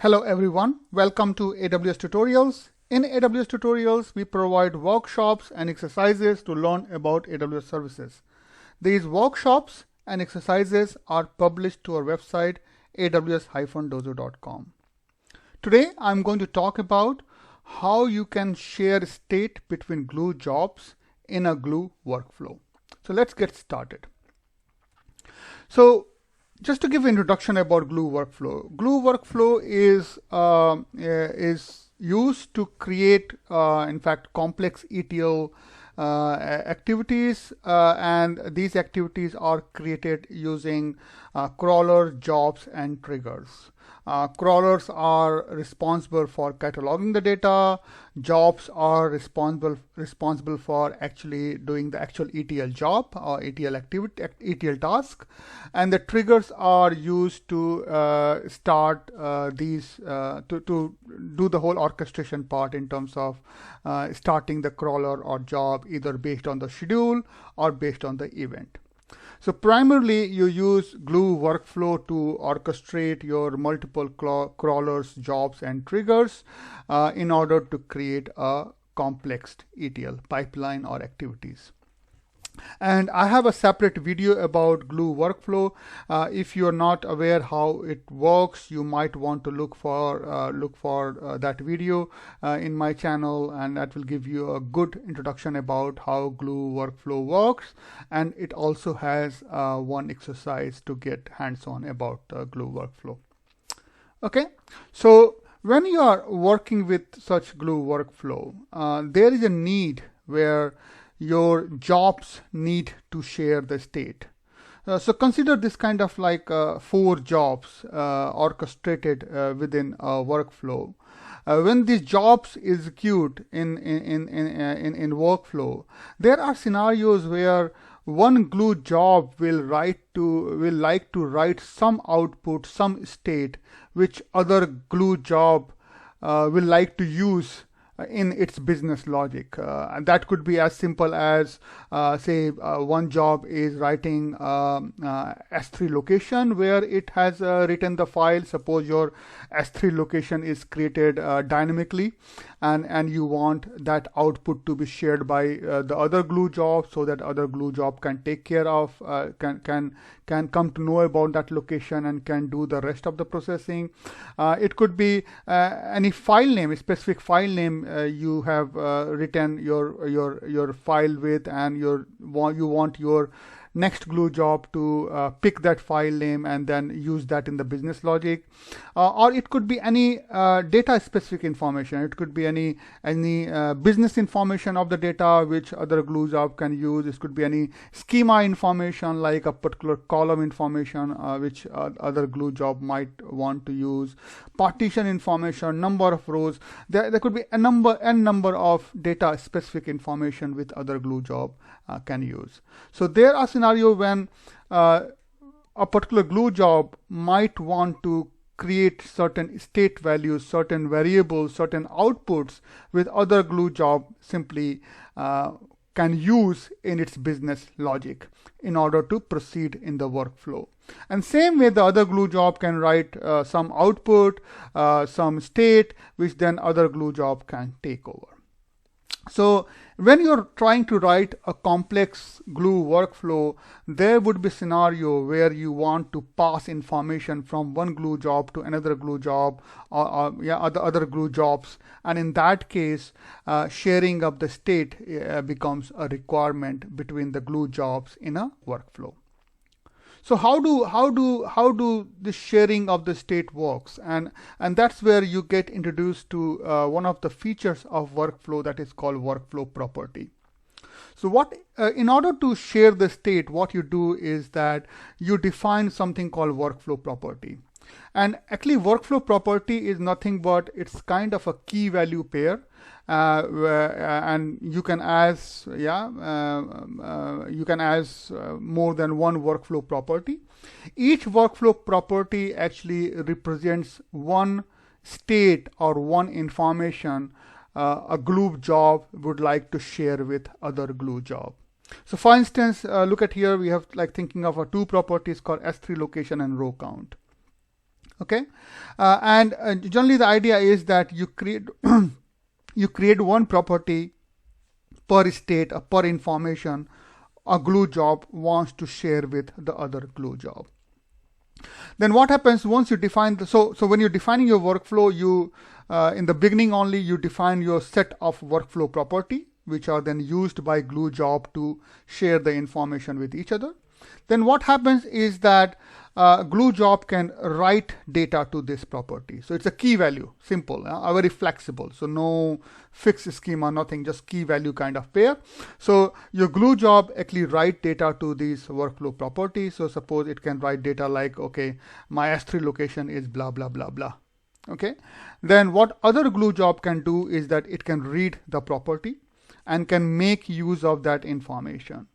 Hello everyone, welcome to AWS Tutorials. In AWS Tutorials, we provide workshops and exercises to learn about AWS services. These workshops and exercises are published to our website aws-dojo.com. Today, I'm going to talk about how you can share state between Glue jobs in a Glue workflow. So let's get started. So just to give an introduction about Glue Workflow. Glue Workflow is used to create, in fact, complex ETL activities, and these activities are created using crawlers, jobs, and triggers. Crawlers are responsible for cataloging the data. Jobs are responsible for actually doing the actual ETL job or ETL activity, ETL task, and the triggers are used to start these to do the whole orchestration part in terms of starting the crawler or job either based on the schedule or based on the event. So primarily you use Glue Workflow to orchestrate your multiple crawlers, jobs, and triggers in order to create a complex ETL pipeline or activities. And I have a separate video about Glue Workflow. If you're not aware how it works, you might want to look for that video in my channel, and that will give you a good introduction about how Glue Workflow works. And it also has one exercise to get hands-on about Glue Workflow. Okay, so when you are working with such Glue Workflow, there is a need where your jobs need to share the state. So consider this kind of like 4 jobs orchestrated within a workflow. When these jobs execute in workflow, there are scenarios where one Glue job will like to write some output, some state, which other Glue job will like to use in its business logic. And that could be as simple as say one job is writing S3 location where it has written the file. Suppose your S3 location is created dynamically, and you want that output to be shared by the other Glue job, so that other Glue job can take care of, can come to know about that location and can do the rest of the processing. It could be any file name, a specific file name you have written your file with, and you want your next Glue job to pick that file name and then use that in the business logic. Or it could be any data specific information. It could be any business information of the data which other Glue job can use. It could be any schema information like a particular column information which other Glue job might want to use. Partition information, number of rows. There could be n number of data specific information with other Glue job can use. So there are scenarios when a particular Glue job might want to create certain state values, certain variables, certain outputs with other Glue job simply can use in its business logic in order to proceed in the workflow. And same way the other Glue job can write some output, some state, which then other Glue job can take over. So when you're trying to write a complex Glue workflow, there would be a scenario where you want to pass information from one Glue job to another Glue job or other Glue jobs. And in that case, sharing of the state becomes a requirement between the Glue jobs in a workflow. So how do the sharing of the state works? And that's where you get introduced to one of the features of workflow that is called workflow property. So in order to share the state, what you do is that you define something called workflow property. And actually workflow property is nothing but it's kind of a key value pair. And you can ask more than one workflow property. Each workflow property actually represents one state or one information a Glue job would like to share with other Glue job. So for instance, look at here, we have like thinking of 2 properties called S3 location and row count. Okay, and generally the idea is that you create you create one property per state or per information a glue job wants to share with the other glue job. Then what happens once you define so when you're defining your workflow, you in the beginning only you define your set of workflow property, which are then used by glue job to share the information with each other. Then what happens is that glue job can write data to this property. So it's a key value, simple, very flexible. So no fixed schema, nothing, just key value kind of pair. So your glue job actually write data to these workflow properties. So suppose it can write data like, okay, my S3 location is blah, blah, blah, blah. Okay. Then what other glue job can do is that it can read the property and can make use of that information.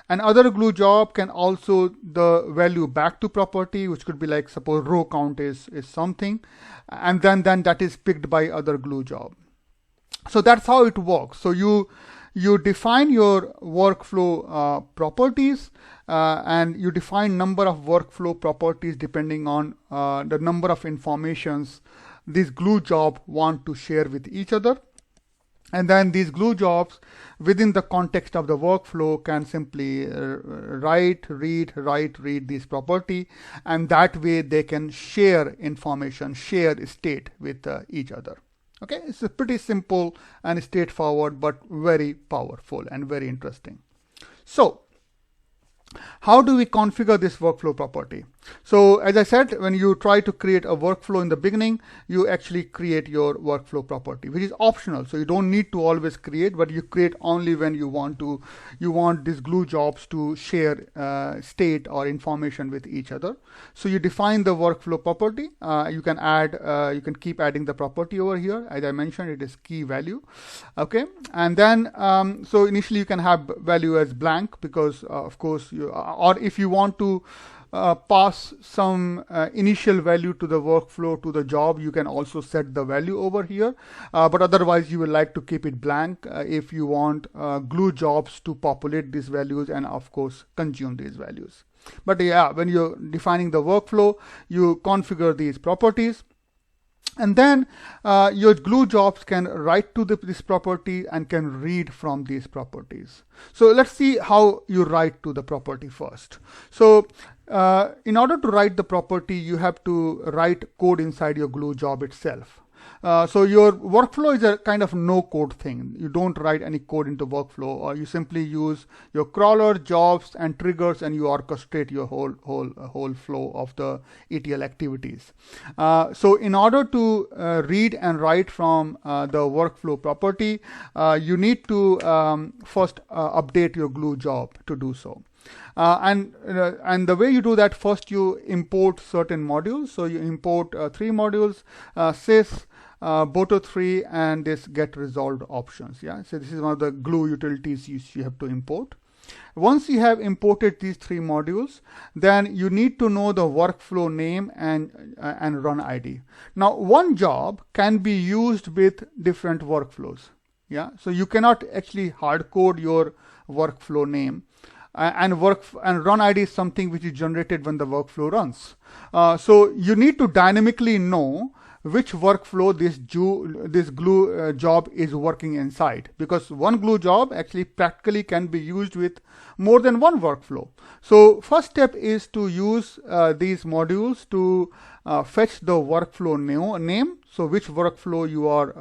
And other glue job can also the value back to property, which could be like suppose row count is something, and then that is picked by other glue job. So that's how it works. So you define your workflow properties, and you define number of workflow properties depending on the number of informations these glue job want to share with each other. And then these glue jobs within the context of the workflow can simply write, read this property, and that way they can share information, share state with each other. Okay, it's a pretty simple and straightforward, but very powerful and very interesting. So how do we configure this workflow property? So as I said, when you try to create a workflow in the beginning, you actually create your workflow property, which is optional. So you don't need to always create, but you create only when you want these glue jobs to share state or information with each other. So you define the workflow property. You can add, you can keep adding the property over here. As I mentioned, it is key value. Okay, and then so initially you can have value as blank because of course or if you want to pass some initial value to the workflow, to the job, you can also set the value over here. But otherwise, you will like to keep it blank if you want glue jobs to populate these values and, of course, consume these values. But yeah, when you're defining the workflow, you configure these properties. And then your glue jobs can write to this property and can read from these properties. So let's see how you write to the property first. So in order to write the property, you have to write code inside your glue job itself. So your workflow is a kind of no code thing. You don't write any code into workflow, or you simply use your crawler, jobs, and triggers, and you orchestrate your whole flow of the ETL activities. So in order to read and write from the workflow property, you need to first update your glue job to do so. And the way you do that, first you import certain modules. So you import 3 modules, sys, boto3, and this get resolved options. Yeah, so this is one of the glue utilities you have to import. Once you have imported these 3 modules, then you need to know the workflow name and run ID. Now, one job can be used with different workflows. Yeah, so you cannot actually hard code your workflow name. And run ID is something which is generated when the workflow runs. So you need to dynamically know which workflow this glue job is working inside, because one glue job actually practically can be used with more than one workflow. So first step is to use these modules to fetch the workflow name. So which workflow you are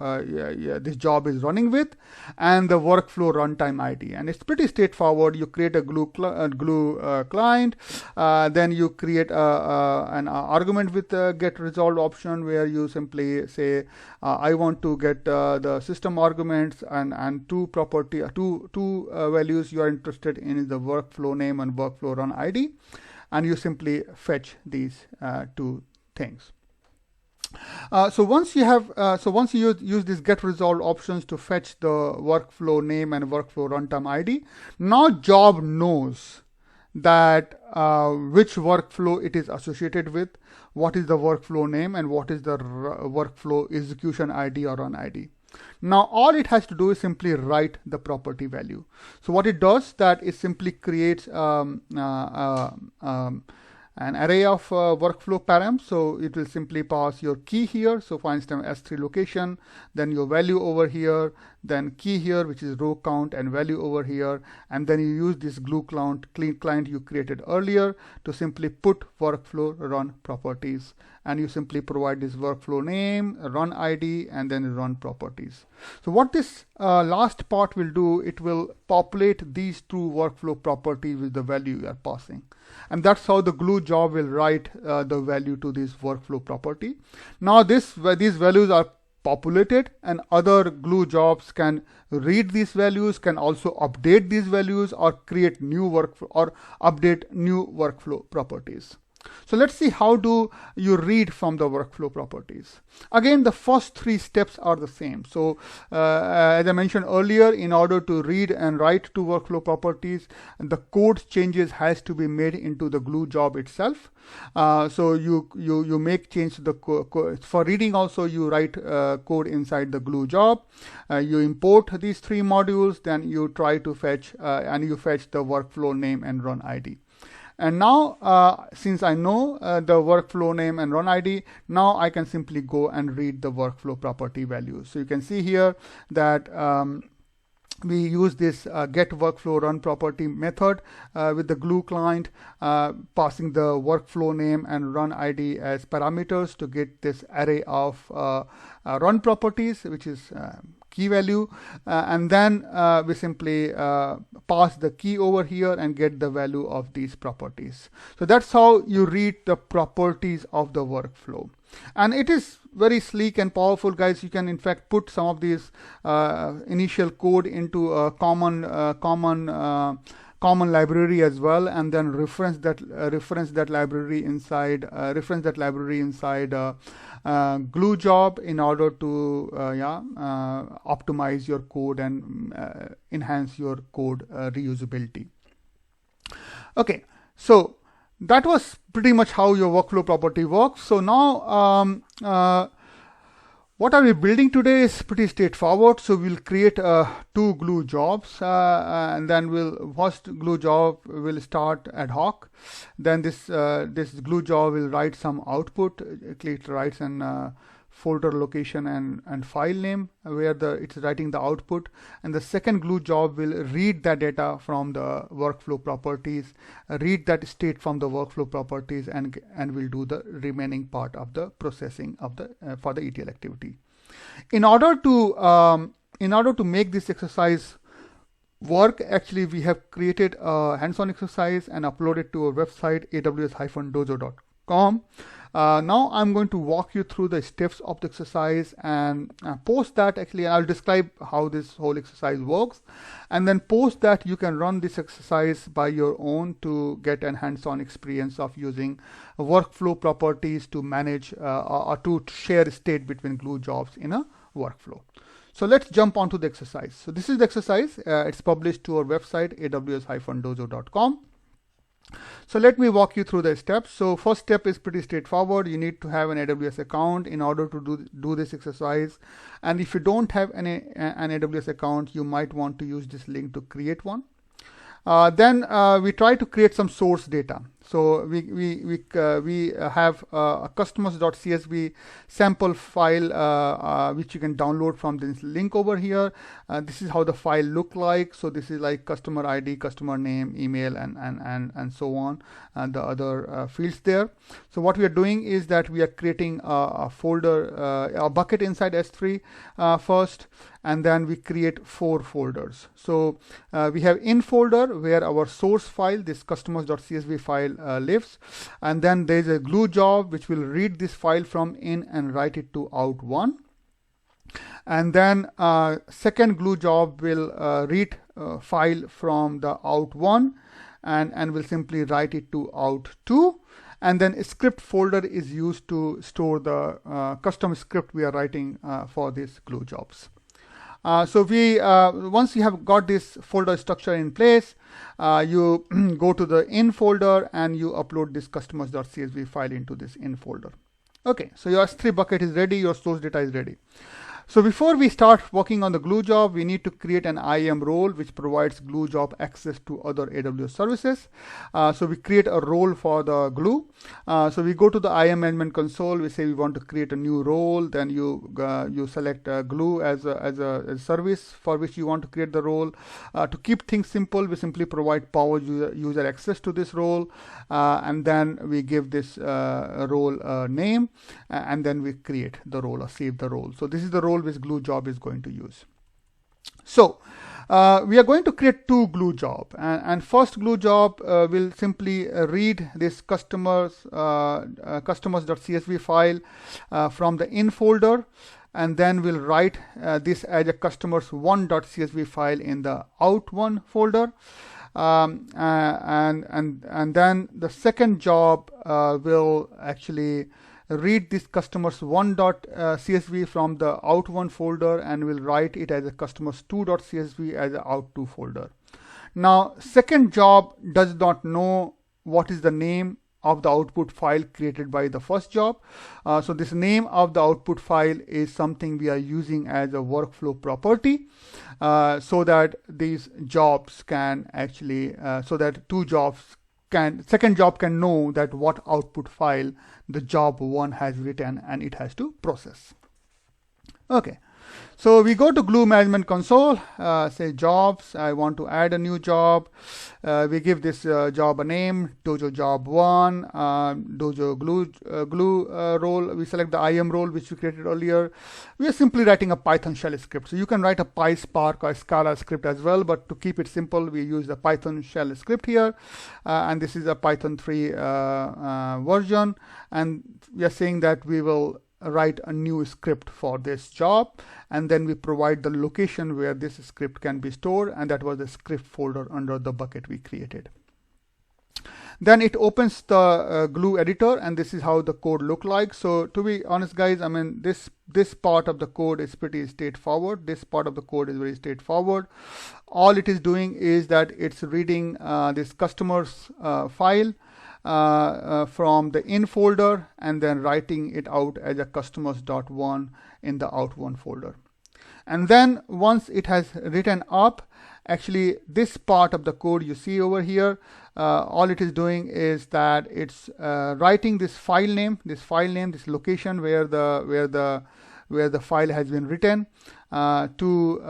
this job is running with, and the workflow runtime ID. And it's pretty straightforward. You create a glue client, then you create an argument with the get resolved option, where you simply say I want to get the system arguments and two values you are interested in is the workflow name and workflow run ID, and you simply fetch these 2 things. So once you use these get resolved options to fetch the workflow name and workflow runtime ID, now job knows that which workflow it is associated with, what is the workflow name, and what is the workflow execution ID or run ID. Now all it has to do is simply write the property value. So what it does, that it simply creates an array of workflow params. So it will simply pass your key here. So for instance, S3 location, then your value over here, then key here, which is row count, and value over here. And then you use this glue client you created earlier to simply put workflow run properties. And you simply provide this workflow name, run ID, and then run properties. So what this last part will do, it will populate these two workflow properties with the value you are passing. And that's how the glue job will write the value to this workflow property. Now these values are populated, and other glue jobs can read these values, can also update these values, or create new workflow or update new workflow properties. So let's see how do you read from the workflow properties. Again, the first three steps are the same. So as I mentioned earlier, in order to read and write to workflow properties, the code changes has to be made into the glue job itself. So you make change to the code. For reading also, you write code inside the glue job. You import these three modules, then you try to fetch and you fetch the workflow name and run ID. And now, since I know the workflow name and run ID, now I can simply go and read the workflow property values. So you can see here that we use this get workflow run property method with the glue client, passing the workflow name and run ID as parameters to get this array of run properties, which is key value, and then we simply pass the key over here and get the value of these properties. So that's how you read the properties of the workflow. And it is very sleek and powerful, guys. You can in fact put some of these initial code into a common library as well, and then reference that library inside glue job in order to optimize your code and enhance your code reusability. Okay, so that was pretty much how your workflow property works. So now what are we building today is pretty straightforward. So we'll create two glue jobs, and then first glue job will start ad hoc. Then this glue job will write some output. It writes an folder location and file name where it's writing the output. And the second glue job will read that data from the workflow properties, read that state from the workflow properties, and will do the remaining part of the processing of the for the ETL activity. In order to make this exercise work, actually we have created a hands-on exercise and uploaded to our website aws-dojo.com. Now I'm going to walk you through the steps of the exercise and post that. Actually, I'll describe how this whole exercise works, and then post that you can run this exercise by your own to get an hands-on experience of using workflow properties to manage or to share state between glue jobs in a workflow. So let's jump onto the exercise. So this is the exercise. It's published to our website aws-dojo.com. So let me walk you through the steps. So first step is pretty straightforward. You need to have an AWS account in order to do this exercise. And if you don't have an AWS account, you might want to use this link to create one. Then we try to create some source data. So we have a customers.csv sample file which you can download from this link over here. This is how the file look like. So this is like customer ID, customer name, email, and so on, and the other fields there. So what we are doing is that we are creating a folder, a bucket inside S3 first, and then we create 4 folders. So we have in folder where our source file, this customers.csv file lives, and then there's a glue job which will read this file from in and write it to out1. And then second glue job will read file from the out1 and will simply write it to out2. And then a script folder is used to store the custom script we are writing for these glue jobs. So we once you have got this folder structure in place, you go to the in folder and you upload this customers.csv file into this in folder. Okay, so your S3 bucket is ready, your source data is ready. So before we start working on the Glue job, we need to create an IAM role which provides Glue job access to other AWS services. So we create a role for the Glue. So we go to the IAM management console. We say we want to create a new role. Then you select Glue as a service for which you want to create the role. To keep things simple, we simply provide power user access to this role, and then we give this role a name, and then we create the role or save the role. So this is the role which Glue job is going to use. So we are going to create two Glue job, and first Glue job will simply read this customers.csv file from the in folder, and then we'll write this as a customers1.csv file in the out1 folder. And then the second job will actually read this customers1.csv from the out1 folder, and will write it as a customers2.csv as a out2 folder. Now, second job does not know what is the name of the output file created by the first job. So this name of the output file is something we are using as a workflow property, so that these jobs can actually, so that second job can know that what output file the job one has written and it has to process. Okay. So we go to Glue Management Console, say jobs. I want to add a new job. We give this job a name, Dojo Job 1, Dojo Glue role. We select the IAM role which we created earlier. We are simply writing a Python shell script. So you can write a PySpark or Scala script as well, but to keep it simple, we use the Python shell script here. And this is a Python 3 version. And we are saying that we will write a new script for this job, and then we provide the location where this script can be stored, and that was the script folder under the bucket we created. Then it opens the Glue editor, and this is how the code look like. So to be honest, guys, I mean this part of the code is pretty straightforward. This part of the code is very straightforward. All it is doing is that it's reading this customers file from the in folder, and then writing it out as a customers.1 in the out1 folder. And then once it has written up, actually this part of the code you see over here, all it is doing is that it's writing this file name, this location where the file has been written, to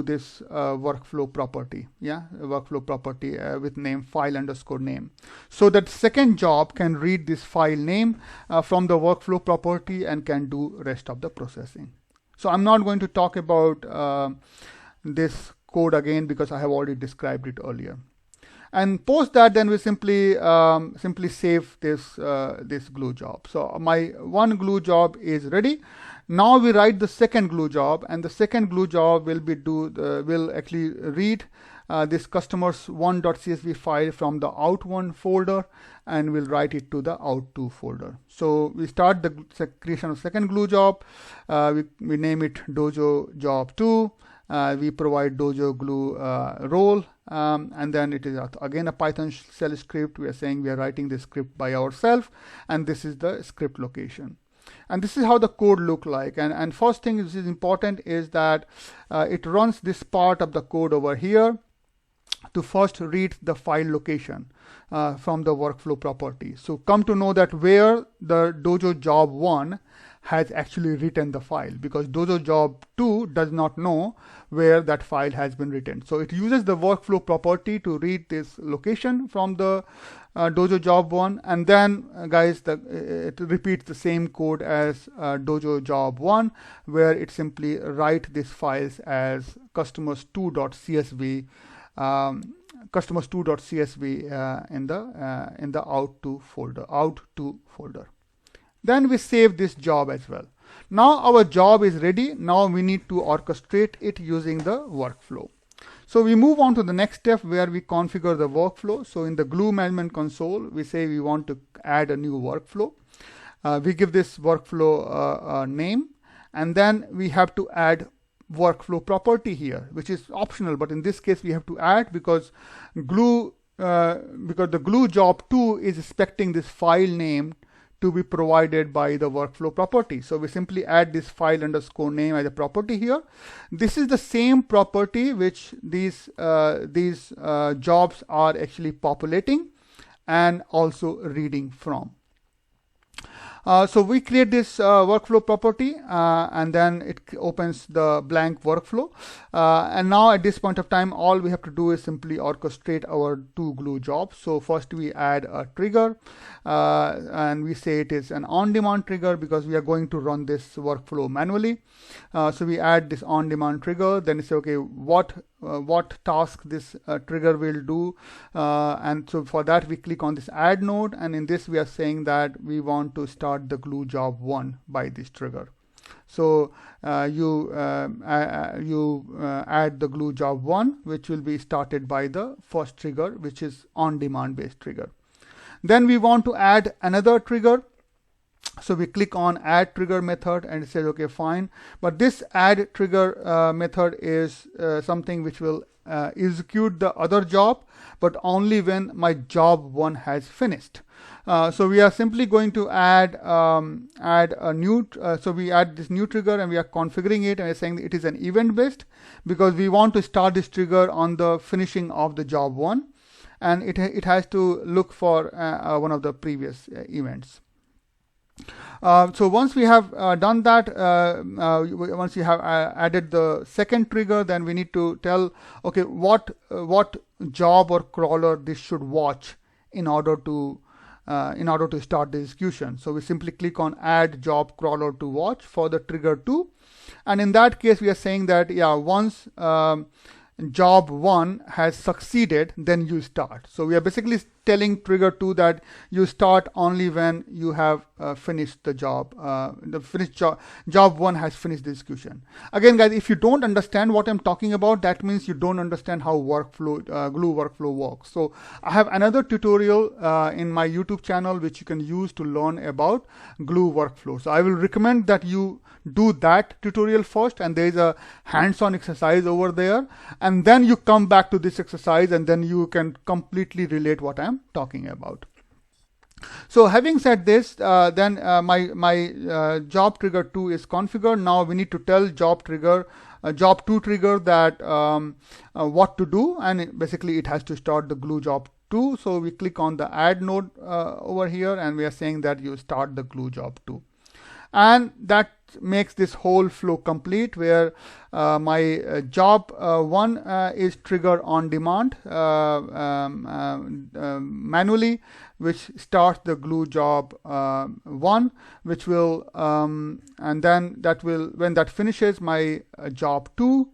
this workflow property, workflow property with name file_name, so that second job can read this file name from the workflow property and can do rest of the processing. So I'm not going to talk about this code again because I have already described it earlier. And post that, then we simply save this Glue job. So my one Glue job is ready. Now we write the second Glue job, and the second Glue job will actually read this customers1.csv file from the out1 folder, and will write it to the out2 folder. So we start the creation of second Glue job. We name it Dojo Job 2. We provide Dojo Glue role, and then it is again a Python shell script. We are saying we are writing this script by ourselves, and this is the script location. And this is how the code look like. And first thing which is important is that it runs this part of the code over here to first read the file location from the workflow property. So come to know that where the Dojo Job 1 has actually written the file, because Dojo Job 2 does not know where that file has been written. So it uses the workflow property to read this location from the Dojo Job 1, and then guys, it repeats the same code as Dojo Job 1, where it simply write these files as customers2.csv in the out2 folder. Then we save this job as well. Now our job is ready. Now we need to orchestrate it using the workflow. So we move on to the next step where we configure the workflow. So in the Glue Management Console, we say we want to add a new workflow. We give this workflow a name, and then we have to add workflow property here, which is optional, but in this case we have to add because the Glue Job 2 is expecting this file name to be provided by the workflow property. So we simply add this file underscore name as a property here. This is the same property which these jobs are actually populating and also reading from. So we create this workflow property and then it opens the blank workflow. And now at this point of time, all we have to do is simply orchestrate our two glue jobs. So first we add a trigger and we say it is an on-demand trigger because we are going to run this workflow manually. So we add this on-demand trigger, then say, okay, what task this trigger will do, and so for that we click on this add node, and in this we are saying that we want to start the glue job 1 by this trigger. So you add the glue job 1, which will be started by the first trigger, which is on demand based trigger. Then we want to add another trigger. So we click on add trigger method and it says, okay, fine. But this add trigger method is something which will execute the other job, but only when my job 1 has finished. So we are simply going to add a new, so we add this new trigger and we are configuring it and we're saying it is an event based because we want to start this trigger on the finishing of the job 1, and it has to look for one of the previous events. So once we have done that, once you have added the second trigger, then we need to tell, okay, what job or crawler this should watch in order to start the execution. So we simply click on add job crawler to watch for the trigger 2, and in that case we are saying that once job 1 has succeeded, then you start. So we are basically telling trigger 2 that you start only when you have finished the job. Job 1 has finished the execution. Again, guys, if you don't understand what I'm talking about, that means you don't understand how Glue Workflow works. So I have another tutorial in my YouTube channel which you can use to learn about Glue Workflow. So I will recommend that you do that tutorial first, and there is a hands-on exercise over there, and then you come back to this exercise and then you can completely relate what I'm talking about. So having said this, then my job trigger 2 is configured. Now we need to tell job 2 trigger that what to do, and basically it has to start the glue job 2. So we click on the add node over here and we are saying that you start the glue job 2. And that makes this whole flow complete, where my job 1 is triggered on demand manually, which starts the glue job 1, which will and then that will, when that finishes, my job 2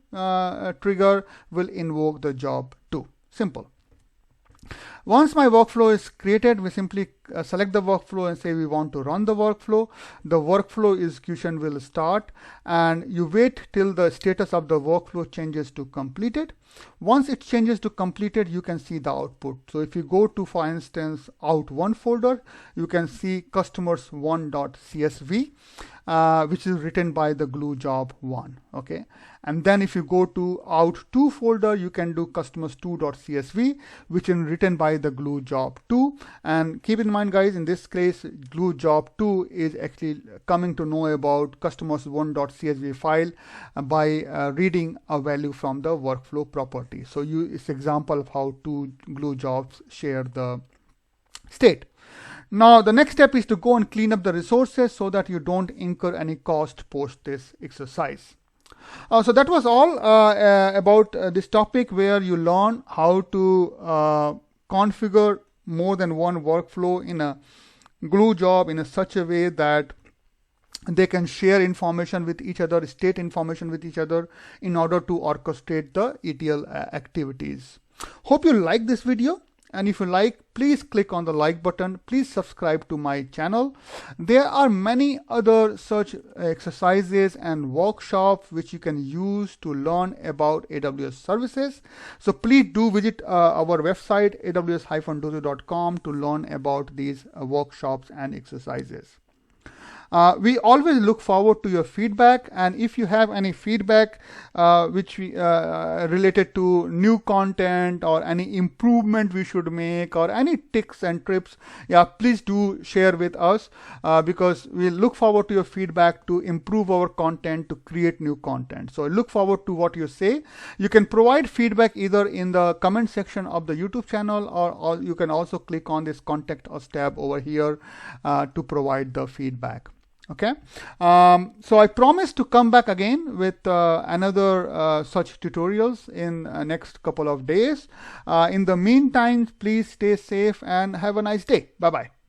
trigger will invoke the job 2. Simple. Once my workflow is created, we simply select the workflow and say we want to run the workflow. The workflow execution will start, and you wait till the status of the workflow changes to completed. Once it changes to completed, you can see the output. So if you go to, for instance, out1 folder, you can see customers1.csv, which is written by the glue job 1. Okay. And then if you go to out2 folder, you can do customers2.csv, which is written by the glue job 2. And keep in mind, guys, in this case, glue job 2 is actually coming to know about customers1.csv file by reading a value from the workflow property. So it's an example of how two glue jobs share the state. Now the next step is to go and clean up the resources so that you don't incur any cost post this exercise. So that was all about this topic, where you learn how to configure more than one workflow in a glue job in such a way that they can share information with each other, state information with each other, in order to orchestrate the ETL activities. Hope you like this video. And if you like, please click on the like button. Please subscribe to my channel. There are many other such exercises and workshops which you can use to learn about AWS services. So please do visit our website aws-dojo.com to learn about these workshops and exercises. We always look forward to your feedback, and if you have any feedback which we related to new content or any improvement we should make or any tips and trips, yeah, please do share with us, because we look forward to your feedback to improve our content, to create new content. So I look forward to what you say. You can provide feedback either in the comment section of the YouTube channel, or you can also click on this contact us tab over here to provide the feedback. Okay, so I promise to come back again with another such tutorials in next couple of days. In the meantime, please stay safe and have a nice day. Bye bye.